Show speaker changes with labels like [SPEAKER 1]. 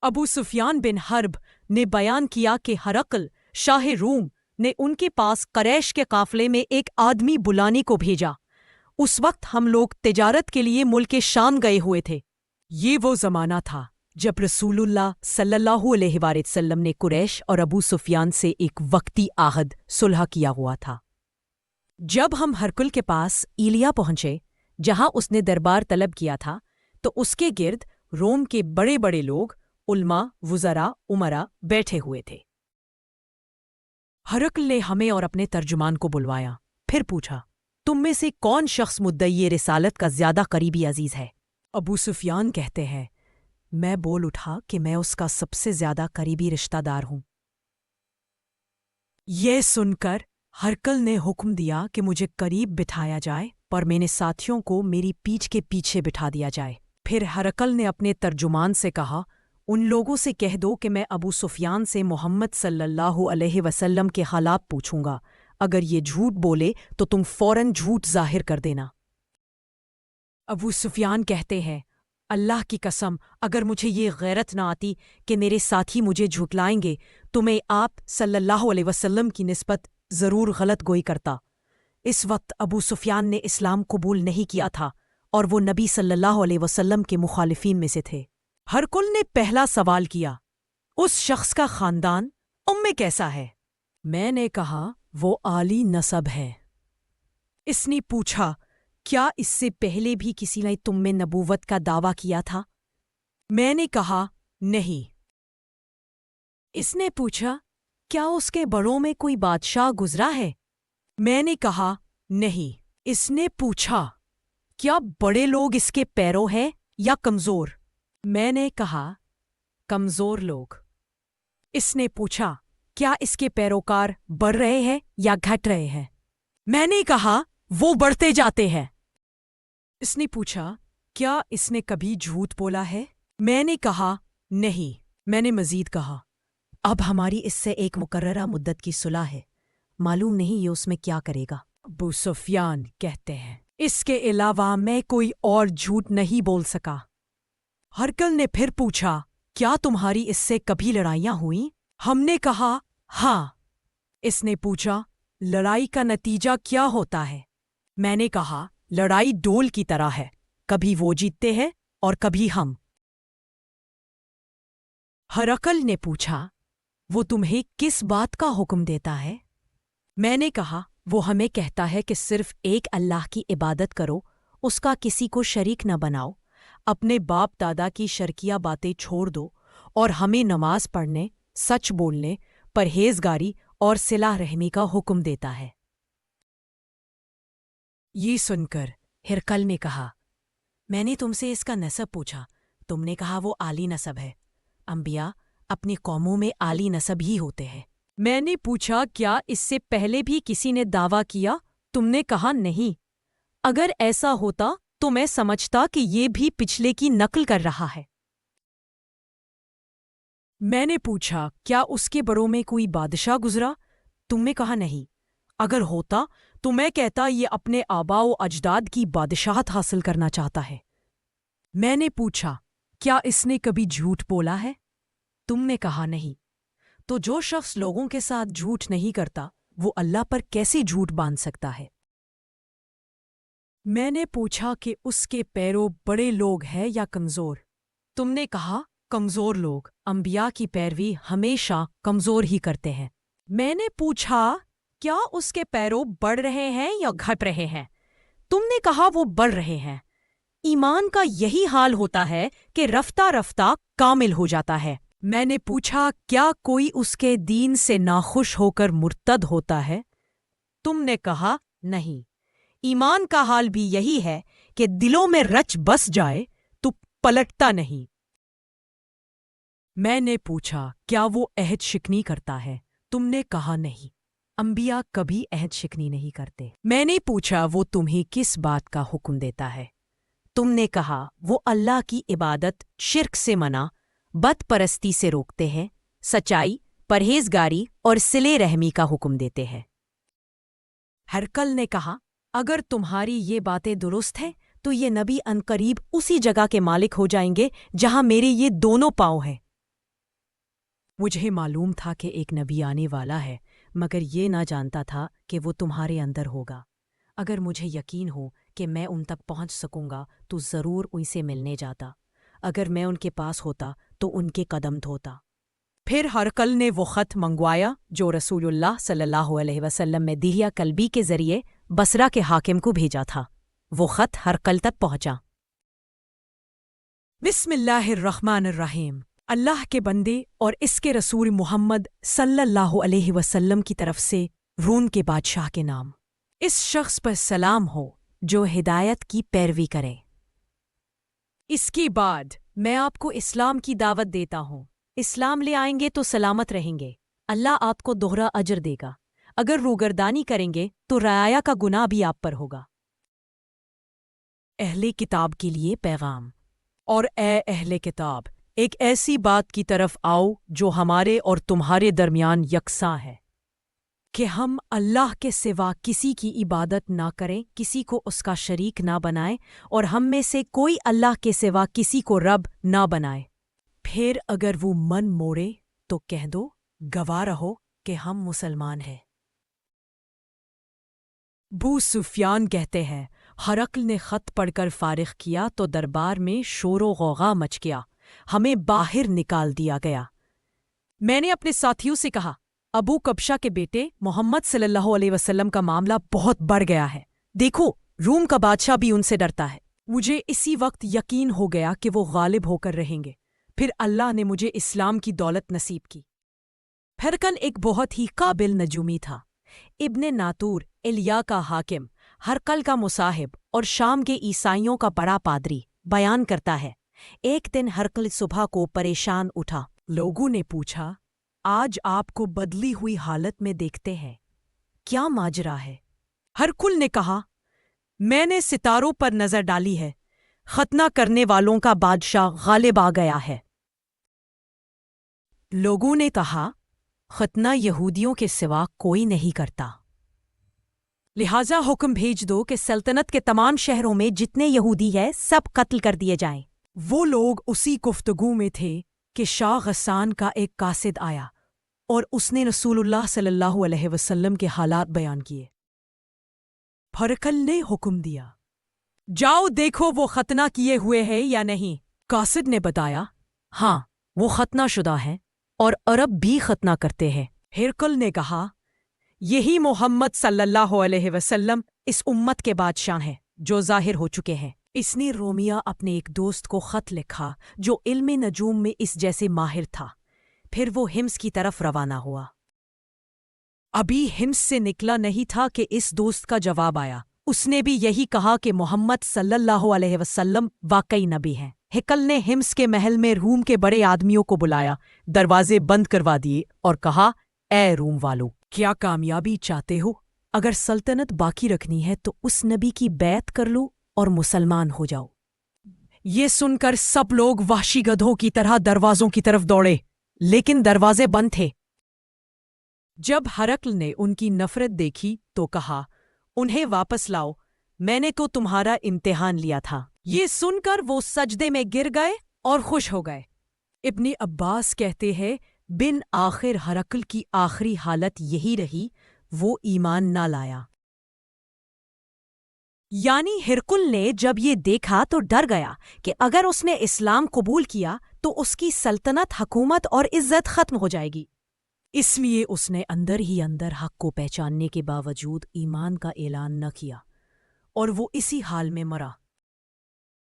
[SPEAKER 1] ابو سفیان بن حرب نے بیان کیا کہ ہرقل شاہ روم نے ان کے پاس قریش کے قافلے میں ایک آدمی بلانے کو بھیجا۔ اس وقت ہم لوگ تجارت کے لیے ملک شام گئے ہوئے تھے۔ یہ وہ زمانہ تھا جب رسول اللہ صلی اللہ علیہ وآلہ وسلم نے قریش اور ابو سفیان سے ایک وقتی عہد صلح کیا ہوا تھا۔ جب ہم ہرقل کے پاس ایلیا پہنچے جہاں اس نے دربار طلب کیا تھا تو اس کے گرد روم کے بڑے بڑے لوگ، علماء، وزراء، امراء بیٹھے ہوئے تھے۔ ہرقل نے ہمیں اور اپنے ترجمان کو بلوایا، پھر پوچھا، تم میں سے کون شخص مدعی رسالت کا زیادہ قریبی عزیز ہے؟ ابو سفیان کہتے ہیں، میں بول اٹھا کہ میں اس کا سب سے زیادہ قریبی رشتہ دار ہوں۔ یہ سن کر ہرقل نے حکم دیا کہ مجھے قریب بٹھایا جائے اور میرے ساتھیوں کو میری پیٹھ کے پیچھے بٹھا دیا جائے۔ پھر ہرقل نے اپنے ترجمان سے کہا، ان لوگوں سے کہہ دو کہ میں ابو سفیان سے محمد صلی اللہ علیہ وسلم کے حالات پوچھوں گا، اگر یہ جھوٹ بولے تو تم فوراً جھوٹ ظاہر کر دینا۔ ابو سفیان کہتے ہیں، اللہ کی قسم اگر مجھے یہ غیرت نہ آتی کہ میرے ساتھی مجھے جھٹلائیں گے تو میں آپ صلی اللہ علیہ وسلم کی نسبت ضرور غلط گوئی کرتا۔ اس وقت ابو سفیان نے اسلام قبول نہیں کیا تھا اور وہ نبی صلی اللہ علیہ وسلم کے مخالفین میں سے تھے۔ ہرقل نے پہلا سوال کیا، اس شخص کا خاندان میں کیسا ہے؟ میں نے کہا، وہ عالی نسب ہے۔ اس نے پوچھا، کیا اس سے پہلے بھی کسی نے تم میں نبوت کا دعویٰ کیا تھا؟ میں نے کہا، نہیں۔ اس نے پوچھا، کیا اس کے بڑوں میں کوئی بادشاہ گزرا ہے؟ میں نے کہا، نہیں۔ اس نے پوچھا، کیا بڑے لوگ اس کے پیرو ہیں یا کمزور؟ میں نے کہا، کمزور لوگ۔ اس نے پوچھا، کیا اس کے پیروکار بڑھ رہے ہیں یا گھٹ رہے ہیں؟ میں نے کہا، وہ بڑھتے جاتے ہیں۔ اس نے پوچھا، کیا اس نے کبھی جھوٹ بولا ہے؟ میں نے کہا، نہیں۔ میں نے مزید کہا، اب ہماری اس سے ایک مقررہ مدت کی صلح ہے، معلوم نہیں یہ اس میں کیا کرے گا۔ ابو سفیان کہتے ہیں، اس کے علاوہ میں کوئی اور جھوٹ نہیں بول سکا۔ ہرقل نے پھر پوچھا، کیا تمہاری اس سے کبھی لڑائیاں ہوئیں؟ ہم نے کہا، ہاں۔ اس نے پوچھا، لڑائی کا نتیجہ کیا ہوتا ہے؟ میں نے کہا، لڑائی ڈول کی طرح ہے، کبھی وہ جیتتے ہیں اور کبھی ہم۔ ہرقل نے پوچھا، وہ تمہیں کس بات کا حکم دیتا ہے؟ میں نے کہا، وہ ہمیں کہتا ہے کہ صرف ایک اللہ کی عبادت کرو، اس کا کسی کو شریک نہ بناؤ، اپنے باپ دادا کی شرکیہ باتیں چھوڑ دو اور ہمیں نماز پڑھنے، سچ بولنے، پرہیزگاری اور صلہ رحمی کا حکم دیتا ہے۔ یہ سن کر ہرقل نے کہا، میں نے تم سے اس کا نسب پوچھا، تم نے کہا وہ عالی نسب ہے۔ انبیاء اپنی قوموں میں عالی نسب ہی ہوتے ہیں۔ میں نے پوچھا، کیا اس سے پہلے بھی کسی نے دعویٰ کیا؟ تم نے کہا، نہیں۔ اگر ایسا ہوتا تو میں سمجھتا کہ یہ بھی پچھلے کی نقل کر رہا ہے۔ میں نے پوچھا، کیا اس کے بڑوں میں کوئی بادشاہ گزرا؟ تم نے کہا، نہیں۔ اگر ہوتا تو میں کہتا یہ اپنے آباء و اجداد کی بادشاہت حاصل کرنا چاہتا ہے۔ میں نے پوچھا، کیا اس نے کبھی جھوٹ بولا ہے؟ تم نے کہا، نہیں۔ تو جو شخص لوگوں کے ساتھ جھوٹ نہیں کرتا وہ اللہ پر کیسے جھوٹ باندھ سکتا ہے؟ میں نے پوچھا کہ اس کے پیرو بڑے لوگ ہیں یا کمزور؟ تم نے کہا، کمزور لوگ۔ انبیاء کی پیروی ہمیشہ کمزور ہی کرتے ہیں۔ میں نے پوچھا، کیا اس کے پیرو بڑھ رہے ہیں یا گھٹ رہے ہیں؟ تم نے کہا، وہ بڑھ رہے ہیں۔ ایمان کا یہی حال ہوتا ہے کہ رفتہ رفتہ کامل ہو جاتا ہے۔ میں نے پوچھا، کیا کوئی اس کے دین سے ناخوش ہو کر مرتد ہوتا ہے؟ تم نے کہا، نہیں۔ ایمان کا حال بھی یہی ہے کہ دلوں میں رچ بس جائے تو پلٹتا نہیں۔ میں نے پوچھا، کیا وہ عہد شکنی کرتا ہے؟ تم نے کہا، نہیں۔ انبیاء کبھی عہد شکنی نہیں کرتے۔ میں نے پوچھا، وہ تمہیں کس بات کا حکم دیتا ہے؟ تم نے کہا، وہ اللہ کی عبادت شرک سے منع، بت پرستی سے روکتے ہیں، سچائی، پرہیزگاری اور صلہ رحمی کا حکم دیتے ہیں۔ ہرقل نے کہا، اگر تمہاری یہ باتیں درست ہیں تو یہ نبی عنقریب اسی جگہ کے مالک ہو جائیں گے جہاں میرے یہ دونوں پاؤں ہیں۔ مجھے معلوم تھا کہ ایک نبی آنے والا ہے، مگر یہ نہ جانتا تھا کہ وہ تمہارے اندر ہوگا۔ اگر مجھے یقین ہو کہ میں ان تک پہنچ سکوں گا تو ضرور ان سے ملنے جاتا۔ اگر میں ان کے پاس ہوتا تو ان کے قدم دھوتا۔ پھر ہرقل نے وہ خط منگوایا جو رسول اللہ صلی اللہ علیہ وسلم میں دہیہ کلبی کے ذریعے بصرہ کے حاکم کو بھیجا تھا۔ وہ خط ہرقل تک پہنچا۔ بسم اللہ الرحمن الرحیم۔ اللہ کے بندے اور اس کے رسول محمد صلی اللہ علیہ وسلم کی طرف سے روم کے بادشاہ کے نام۔ اس شخص پر سلام ہو جو ہدایت کی پیروی کرے۔ اس کے بعد میں آپ کو اسلام کی دعوت دیتا ہوں۔ اسلام لے آئیں گے تو سلامت رہیں گے، اللہ آپ کو دوہرا اجر دے گا۔ اگر روگردانی کریں گے تو رعایا کا گناہ بھی آپ پر ہوگا۔ اہل کتاب کے لیے پیغام۔ اور اے اہل کتاب، ایک ایسی بات کی طرف آؤ جو ہمارے اور تمہارے درمیان یکساں ہے کہ ہم اللہ کے سوا کسی کی عبادت نہ کریں، کسی کو اس کا شریک نہ بنائیں، اور ہم میں سے کوئی اللہ کے سوا کسی کو رب نہ بنائے۔ پھر اگر وہ من موڑے تو کہہ دو، گواہ رہو کہ ہم مسلمان ہیں۔ ابو سفیان کہتے ہیں، ہرقل نے خط پڑھ کر فارغ کیا تو دربار میں شور و غوغا مچ گیا، ہمیں باہر نکال دیا گیا۔ میں نے اپنے ساتھیوں سے کہا، ابو کبشہ کے بیٹے محمد صلی اللہ علیہ وسلم کا معاملہ بہت بڑھ گیا ہے۔ دیکھو، روم کا بادشاہ بھی ان سے ڈرتا ہے۔ مجھے اسی وقت یقین ہو گیا کہ وہ غالب ہو کر رہیں گے۔ پھر اللہ نے مجھے اسلام کی دولت نصیب کی۔ ہرقل ایک بہت ہی قابل نجومی تھا۔ ابن ناطور الیا کا حاکم، ہرقل کا مصاحب اور شام کے عیسائیوں کا بڑا پادری بیان کرتا ہے، ایک دن ہرقل صبح کو پریشان اٹھا۔ لوگوں نے پوچھا، آج آپ کو بدلی ہوئی حالت میں دیکھتے ہیں، کیا ماجرا ہے؟ ہرقل نے کہا، میں نے ستاروں پر نظر ڈالی ہے، ختنہ کرنے والوں کا بادشاہ غالب آ گیا ہے۔ لوگوں نے کہا، ختنہ یہودیوں کے سوا کوئی نہیں کرتا، لہٰذا حکم بھیج دو کہ سلطنت کے تمام شہروں میں جتنے یہودی ہیں سب قتل کر دیے جائیں۔ وہ لوگ اسی گفتگو میں تھے کہ شاہ غسان کا ایک قاصد آیا اور اس نے رسول اللہ صلی اللہ علیہ وسلم کے حالات بیان کیے۔ ہرقل نے حکم دیا، جاؤ دیکھو وہ ختنہ کیے ہوئے ہیں یا نہیں۔ قاصد نے بتایا، ہاں وہ ختنہ شدہ ہیں اور عرب بھی ختنہ کرتے ہیں۔ ہرقل نے کہا، یہی محمد صلی اللہ علیہ وسلم اس امت کے بادشاہ ہیں جو ظاہر ہو چکے ہیں۔ اس نے رومیہ اپنے ایک دوست کو خط لکھا جو علم نجوم میں اس جیسے ماہر تھا۔ پھر وہ ہمس کی طرف روانہ ہوا۔ ابھی ہمس سے نکلا نہیں تھا کہ اس دوست کا جواب آیا۔ اس نے بھی یہی کہا کہ محمد صلی اللہ علیہ وسلم واقعی نبی ہیں۔ ہرقل نے ہمس کے محل میں روم کے بڑے آدمیوں کو بلایا، دروازے بند کروا دیے اور کہا، اے روم والو، کیا کامیابی چاہتے ہو؟ اگر سلطنت باقی رکھنی ہے تو اس نبی کی بیعت کر لو اور مسلمان ہو جاؤ۔ یہ سن کر سب لوگ وحشی گدھوں کی طرح دروازوں کی طرف دوڑے، لیکن دروازے بند تھے۔ جب ہرقل نے ان کی نفرت دیکھی تو کہا، انہیں واپس لاؤ، میں نے کو تمہارا امتحان لیا تھا۔ یہ سن کر وہ سجدے میں گر گئے اور خوش ہو گئے۔ ابن عباس کہتے ہیں، بن آخر ہرقل کی آخری حالت یہی رہی، وہ ایمان نہ لایا۔ یعنی ہرقل نے جب یہ دیکھا تو ڈر گیا کہ اگر اس نے اسلام قبول کیا تو اس کی سلطنت، حکومت اور عزت ختم ہو جائے گی۔ اس لیے اس نے اندر ہی اندر حق کو پہچاننے کے باوجود ایمان کا اعلان نہ کیا، اور وہ اسی حال میں مرا۔